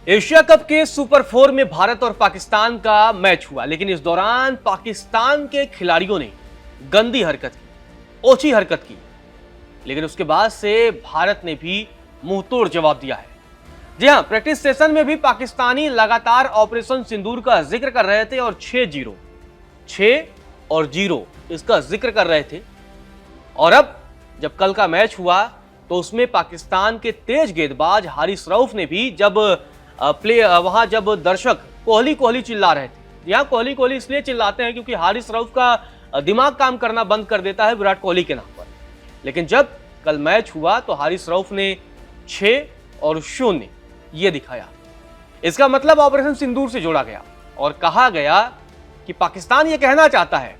Asia cup के super 4 में भारत और पाकिस्तान का मैच हुआ, लेकिन इस दौरान पाकिस्तान के खिलाड़ियों ने गंदी हरकत की, ओछी हरकत की। लेकिन उसके बाद से भारत ने भी मुंहतोड़ जवाब दिया है। जी हां, प्रैक्टिस सेशन में भी पाकिस्तानी लगातार ऑपरेशन सिंदूर का जिक्र कर रहे थे और 6 और 0 इसका जिक्र कर रहे थे। और अब जब कल का मैच हुआ तो उसमें पाकिस्तान के तेज गेंदबाज हारिस रऊफ ने भी जब वहां जब दर्शक कोहली कोहली चिल्ला रहे थे। यहां कोहली कोहली इसलिए चिल्लाते हैं क्योंकि हारिस रऊफ का दिमाग काम करना बंद कर देता है विराट कोहली के नाम पर। लेकिन जब कल मैच हुआ तो हारिस रऊफ ने 6 और 0 ये दिखाया। इसका मतलब ऑपरेशन सिंदूर से जोड़ा गया और कहा गया कि पाकिस्तान ये कहना चाहता है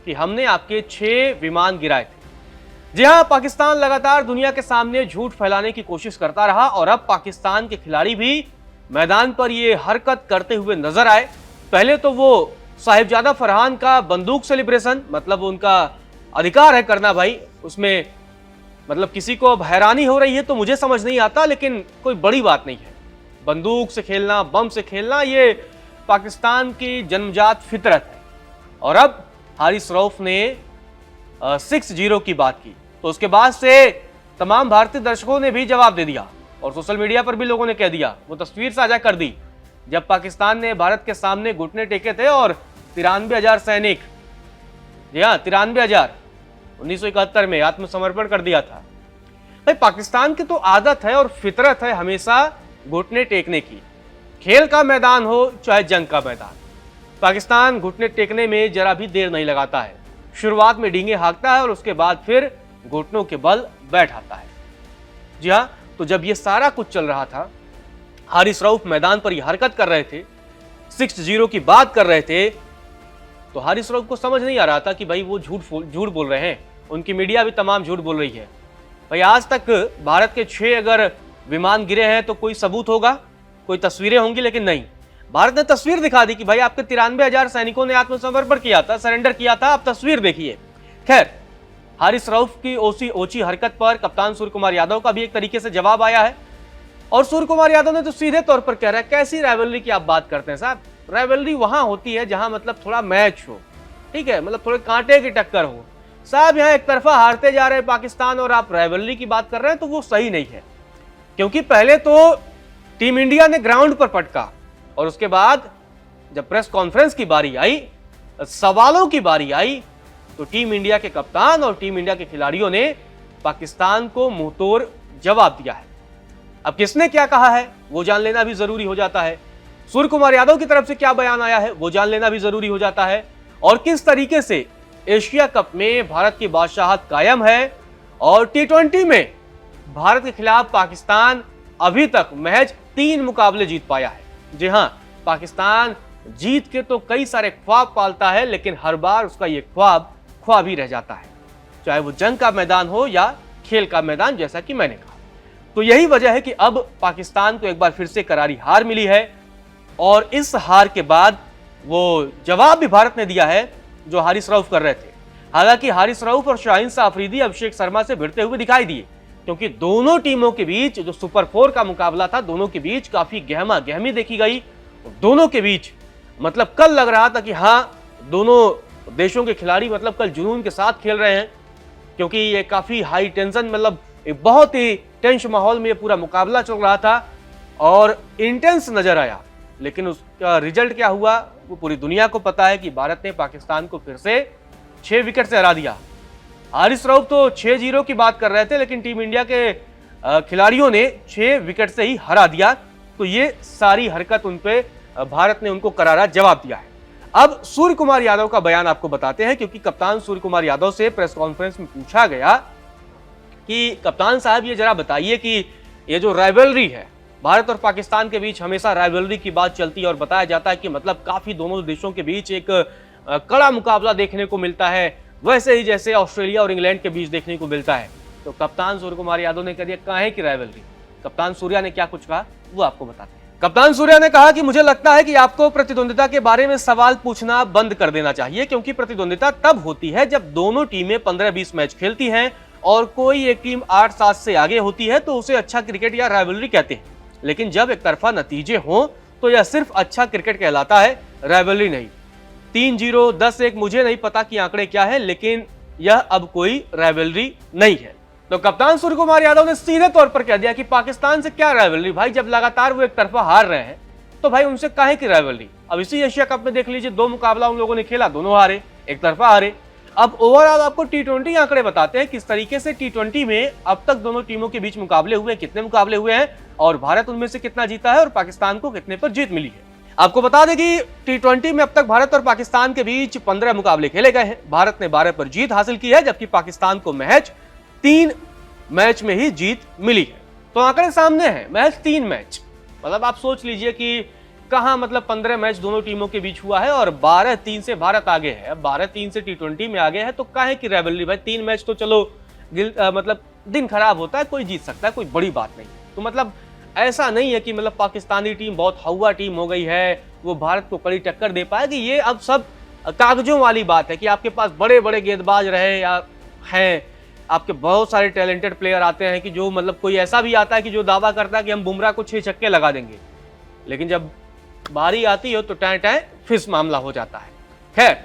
कि हमने आपके 6 विमान गिराए थे। जी हां, पाकिस्तान लगातार दुनिया के सामने झूठ फैलाने की कोशिश करता रहा और अब पाकिस्तान के खिलाड़ी भी मैदान पर ये हरकत करते हुए नजर आए। पहले तो वो साहिबजादा फरहान का बंदूक सेलिब्रेशन, मतलब उनका अधिकार है करना भाई, उसमें मतलब किसी को अब हैरानी हो रही है तो मुझे समझ नहीं आता, लेकिन कोई बड़ी बात नहीं है। बंदूक से खेलना, बम से खेलना, ये पाकिस्तान की जन्मजात फितरत है। और अब हारिस रऊफ ने 6-0 की बात की तो उसके बाद से तमाम भारतीय दर्शकों ने भी जवाब दे दिया और सोशल मीडिया पर भी लोगों ने कह दिया, वो तस्वीर साझा कर दी जब पाकिस्तान ने भारत के सामने घुटने टेके थे और 93,000 सैनिक, जी हाँ 93,000 1971 में आत्मसमर्पण कर दिया था। भाई पाकिस्तान की तो आदत है और फितरत है हमेशा घुटने टेकने की, खेल का मैदान हो चाहे जंग का मैदान। पाकिस्तान घुटने टेकने में जरा भी देर नहीं लगाता है। शुरुआत में डींगे हाँकता है और उसके बाद फिर घुटनों के बल बैठ आता है। जी हाँ, तो जब ये सारा कुछ चल रहा था, हारिस रऊफ मैदान पर यह हरकत कर रहे थे, 6-0 की बात कर रहे थे, तो हारिस रऊफ को समझ नहीं आ रहा था कि भाई वो झूठ बोल रहे हैं। उनकी मीडिया भी तमाम झूठ बोल रही है। भाई आज तक भारत के 6 अगर विमान गिरे हैं तो कोई सबूत होगा, कोई तस्वीरें होंगी, लेकिन नहीं। भारत ने तस्वीर दिखा दी कि भाई आपके 93,000 सैनिकों ने आत्मसमर्पण किया था, सरेंडर किया था, आप तस्वीर देखिए। खैर, हारिस रऊफ की ओछी हरकत पर कप्तान सूर्य कुमार यादव का भी एक तरीके से जवाब आया है और सूर्य कुमार यादव ने तो सीधे तौर पर कह रहा है, कैसी राइवलरी की आप बात करते हैं साहब? राइवलरी वहां होती है जहां मतलब थोड़ा मैच हो, ठीक है, मतलब थोड़े कांटे की टक्कर हो। साहब यहाँ एक तरफा हारते जा रहे हैं पाकिस्तान और आप राइवलरी की बात कर रहे हैं, तो वो सही नहीं है। क्योंकि पहले तो टीम इंडिया ने ग्राउंड पर पटका और उसके बाद जब प्रेस कॉन्फ्रेंस की बारी आई, सवालों की बारी आई, तो टीम इंडिया के कप्तान और टीम इंडिया के खिलाड़ियों ने पाकिस्तान को मुंहतोड़ जवाब दिया है। अब किसने क्या कहा है वो जान लेना भी जरूरी हो जाता है। सूर्य कुमार यादव की तरफ से क्या बयान आया है वो जान लेना भी जरूरी हो जाता है। और किस तरीके से एशिया कप में भारत की बादशाहत कायम है और T20 में भारत के खिलाफ पाकिस्तान अभी तक महज 3 मुकाबले जीत पाया है। जी हां, पाकिस्तान जीत के तो कई सारे ख्वाब पालता है, लेकिन हर बार उसका ये ख्वाब ही रह जाता है, चाहे वो जंग का मैदान हो या खेल का मैदान, जैसा कि मैंने कहा। तो यही वजह है कि अब पाकिस्तान को एक बार फिर से करारी हार मिली है और इस हार के बाद वो जवाब भी भारत ने दिया है जो हारिस रऊफ कर रहे थे। हालांकि हारिस रऊफ और शाहीन शाह अफरीदी अभिषेक शर्मा से भिड़ते हुए दिखाई दिए, क्योंकि दोनों टीमों के बीच जो सुपर 4 का मुकाबला था, दोनों के बीच काफी गहमा गहमी देखी गई। दोनों के बीच मतलब कल लग रहा था कि हाँ, दोनों देशों के खिलाड़ी मतलब कल जुनून के साथ खेल रहे हैं, क्योंकि ये काफी हाई टेंशन, मतलब एक बहुत ही टेंस माहौल में ये पूरा मुकाबला चल रहा था और इंटेंस नजर आया। लेकिन उसका रिजल्ट क्या हुआ वो पूरी दुनिया को पता है कि भारत ने पाकिस्तान को फिर से 6 विकेट से हरा दिया। हारिस रऊफ तो 6-0 की बात कर रहे थे, लेकिन टीम इंडिया के खिलाड़ियों ने 6 विकेट से ही हरा दिया। तो ये सारी हरकत उन पे भारत ने उनको करारा जवाब दिया है। अब सूर्य कुमार यादव का बयान आपको बताते हैं, क्योंकि कप्तान सूर्य कुमार यादव से प्रेस कॉन्फ्रेंस में पूछा गया कि कप्तान साहब ये जरा बताइए कि ये जो राइवलरी है भारत और पाकिस्तान के बीच, हमेशा राइवलरी की बात चलती है और बताया जाता है कि मतलब काफी दोनों देशों के बीच एक कड़ा मुकाबला देखने को मिलता है, वैसे ही जैसे ऑस्ट्रेलिया और इंग्लैंड के बीच देखने को मिलता है। तो कप्तान सूर्य कुमार यादव ने कह दिया काहे की राइवलरी। कप्तान सूर्या ने क्या कुछ कहा वो आपको बताते हैं। कप्तान सूर्या ने कहा कि मुझे लगता है कि आपको प्रतिद्वंदिता के बारे में सवाल पूछना बंद कर देना चाहिए, क्योंकि प्रतिद्वंदिता तब होती है जब दोनों टीमें 15-20 मैच खेलती हैं और कोई एक टीम 8-7 से आगे होती है, तो उसे अच्छा क्रिकेट या राइवलरी कहते हैं। लेकिन जब एक तरफा नतीजे हों तो यह सिर्फ अच्छा क्रिकेट कहलाता है, राइवलरी नहीं। 3-0, 10-1, मुझे नहीं पता कि आंकड़े क्या है, लेकिन यह अब कोई राइवलरी नहीं है। तो कप्तान सूर्य कुमार यादव ने सीधे तौर पर कह दिया कि पाकिस्तान से क्या राइवलरी भाई, जब लगातार वो एक तरफा हार रहे हैं तो भाई उनसे काहे की राइवलरी। अब इसी एशिया कप में देख लीजिए, 2 मुकाबला उन लोगों ने खेला, दोनों हारे, एक तरफा हारे। अब ओवरऑल आपको टी20 आंकड़े बताते हैं किस तरीके से टी20 में अब तक दोनों टीमों के बीच मुकाबले हुए, कितने मुकाबले हुए हैं और भारत उनमें से कितना जीता है और पाकिस्तान को कितने पर जीत मिली है। आपको बता दें कि टी20 में अब तक भारत और पाकिस्तान के बीच 15 मुकाबले खेले गए हैं। भारत ने 12 पर जीत हासिल की है, जबकि पाकिस्तान को महज 3 मैच में ही जीत मिली है। तो आंकड़े सामने हैं, महज 3 मैच। मतलब आप सोच लीजिए कि कहां, मतलब 15 मैच दोनों टीमों के बीच हुआ है और 12-3 से भारत आगे है। अब 12-3 से टी20 में आगे है तो काहे की राइवलरी भाई। 3 मैच तो चलो मतलब दिन खराब होता है, कोई जीत सकता है, कोई बड़ी बात नहीं। तो मतलब ऐसा नहीं है कि मतलब पाकिस्तानी टीम बहुत हवा टीम हो गई है, वो भारत को कड़ी टक्कर दे पाएगी। ये अब सब कागजों वाली बात है कि आपके पास बड़े बड़े गेंदबाज रहे या हैं, आपके बहुत सारे टैलेंटेड प्लेयर आते हैं कि जो मतलब कोई ऐसा भी आता है कि जो दावा करता है कि हम बुमराह को 6 छक्के लगा देंगे, लेकिन जब बारी आती हो तो टाए टाए फिस मामला हो जाता है। खैर,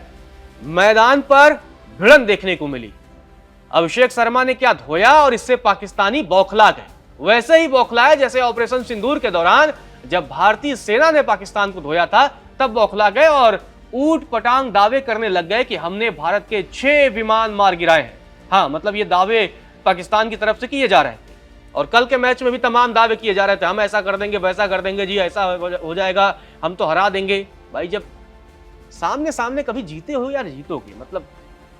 मैदान पर भिड़ंत देखने को मिली। अभिषेक शर्मा ने क्या धोया और इससे पाकिस्तानी बौखला गए। वैसे ही बौखलाए जैसे ऑपरेशन सिंदूर के दौरान जब भारतीय सेना ने पाकिस्तान को धोया था, तब बौखला गए और ऊट पटांग दावे करने लग गए कि हमने भारत के 6 विमान मार गिराए हैं। हाँ, मतलब ये दावे पाकिस्तान की तरफ से किए जा रहे थे और कल के मैच में भी तमाम दावे किए जा रहे थे, हम ऐसा कर देंगे, वैसा कर देंगे, जी ऐसा हो जाएगा, हम तो हरा देंगे। भाई जब सामने सामने कभी जीते हो या जीतोगे, मतलब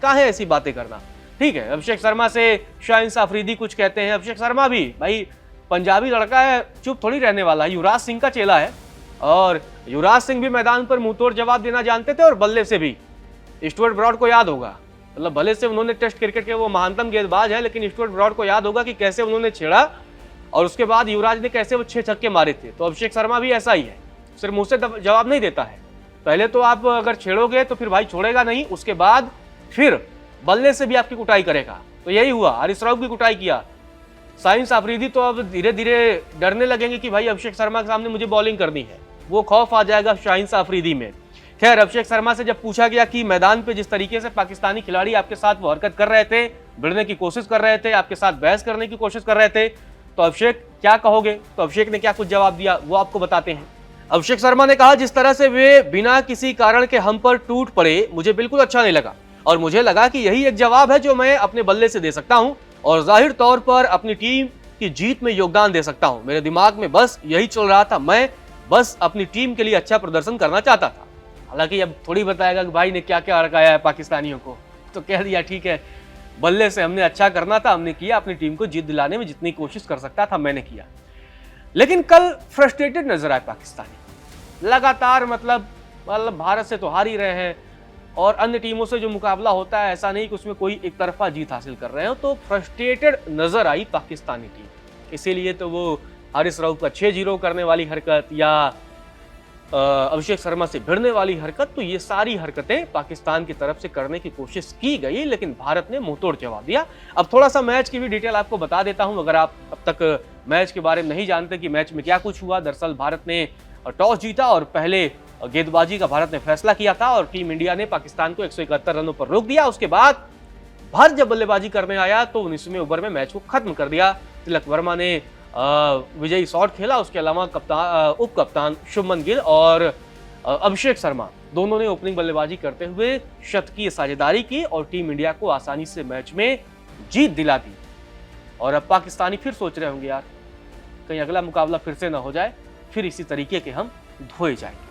काहे ऐसी बातें करना। ठीक है, अभिषेक शर्मा से शाहीन अफरीदी कुछ कहते हैं। अभिषेक शर्मा भी भाई पंजाबी लड़का है, चुप थोड़ी रहने वाला है, युवराज सिंह का चेला है और युवराज सिंह भी मैदान पर मुंहतोड़ जवाब देना जानते थे और बल्ले से भी। स्टुअर्ट ब्रॉड को याद होगा, मतलब भले से उन्होंने टेस्ट क्रिकेट के वो महानतम गेंदबाज है, लेकिन स्टुअर्ट ब्रॉड को याद होगा कि कैसे उन्होंने छेड़ा और उसके बाद युवराज ने कैसे वो 6 छक्के मारे थे। तो अभिषेक शर्मा भी ऐसा ही है, सिर्फ मुंह से जवाब नहीं देता है। पहले तो आप अगर छेड़ोगे तो फिर भाई छोड़ेगा नहीं, उसके बाद फिर बल्ले से भी आपकी कुटाई करेगा। तो यही हुआ, हारिस राउफ की कुटाई किया। शाहीन अफरीदी तो अब धीरे धीरे डरने लगेंगे कि भाई अभिषेक शर्मा के सामने मुझे बॉलिंग करनी है, वो खौफ आ जाएगा शाहीन अफरीदी में। खैर, अभिषेक शर्मा से जब पूछा गया कि मैदान पे जिस तरीके से पाकिस्तानी खिलाड़ी आपके साथ वो हरकत कर रहे थे, भिड़ने की कोशिश कर रहे थे, आपके साथ बहस करने की कोशिश कर रहे थे, तो अभिषेक क्या कहोगे? तो अभिषेक ने क्या कुछ जवाब दिया वो आपको बताते हैं। अभिषेक शर्मा ने कहा, जिस तरह से वे बिना किसी कारण के हम पर टूट पड़े, मुझे बिल्कुल अच्छा नहीं लगा और मुझे लगा कि यही एक जवाब है जो मैं अपने बल्ले से दे सकता हूं और जाहिर तौर पर अपनी टीम की जीत में योगदान दे सकता हूं। मेरे दिमाग में बस यही चल रहा था, मैं बस अपनी टीम के लिए अच्छा प्रदर्शन करना चाहता था। हालांकि अब थोड़ी बताएगा कि भाई ने क्या क्या अड़काया है पाकिस्तानियों को, तो कह दिया ठीक है, बल्ले से हमने अच्छा करना था, हमने किया, अपनी टीम को जीत दिलाने में जितनी कोशिश कर सकता था मैंने किया। लेकिन कल फ्रस्ट्रेटेड नजर आए पाकिस्तानी, लगातार मतलब भारत से तो हार ही रहे हैं और अन्य टीमों से जो मुकाबला होता है ऐसा नहीं कि उसमें कोई एक तरफा जीत हासिल कर रहे हो, तो फ्रस्ट्रेटेड नजर आई पाकिस्तानी टीम। इसीलिए तो वो हारिस राउफ का 6-0 करने वाली हरकत या अभिषेक शर्मा से भिड़ने वाली हरकत, तो ये सारी हरकतें पाकिस्तान की तरफ से करने की कोशिश की गई, लेकिन भारत ने मुंहतोड़ जवाब दिया। अब थोड़ा सा मैच की भी डिटेल आपको बता देता हूं, अगर आप अब तक मैच के बारे में नहीं जानते कि मैच में क्या कुछ हुआ। दरअसल भारत ने टॉस जीता और पहले गेंदबाजी का भारत ने फैसला किया था और टीम इंडिया ने पाकिस्तान को 171 रनों पर रोक दिया। उसके बाद भारत जब बल्लेबाजी करने आया तो 19वें ओवर में मैच को खत्म कर दिया। तिलक वर्मा ने विजयी शॉट खेला, उसके अलावा उप कप्तान शुभमन गिल और अभिषेक शर्मा दोनों ने ओपनिंग बल्लेबाजी करते हुए शतकीय साझेदारी की और टीम इंडिया को आसानी से मैच में जीत दिला दी। और अब पाकिस्तानी फिर सोच रहे होंगे यार कहीं अगला मुकाबला फिर से ना हो जाए, फिर इसी तरीके के हम धोए जाएंगे।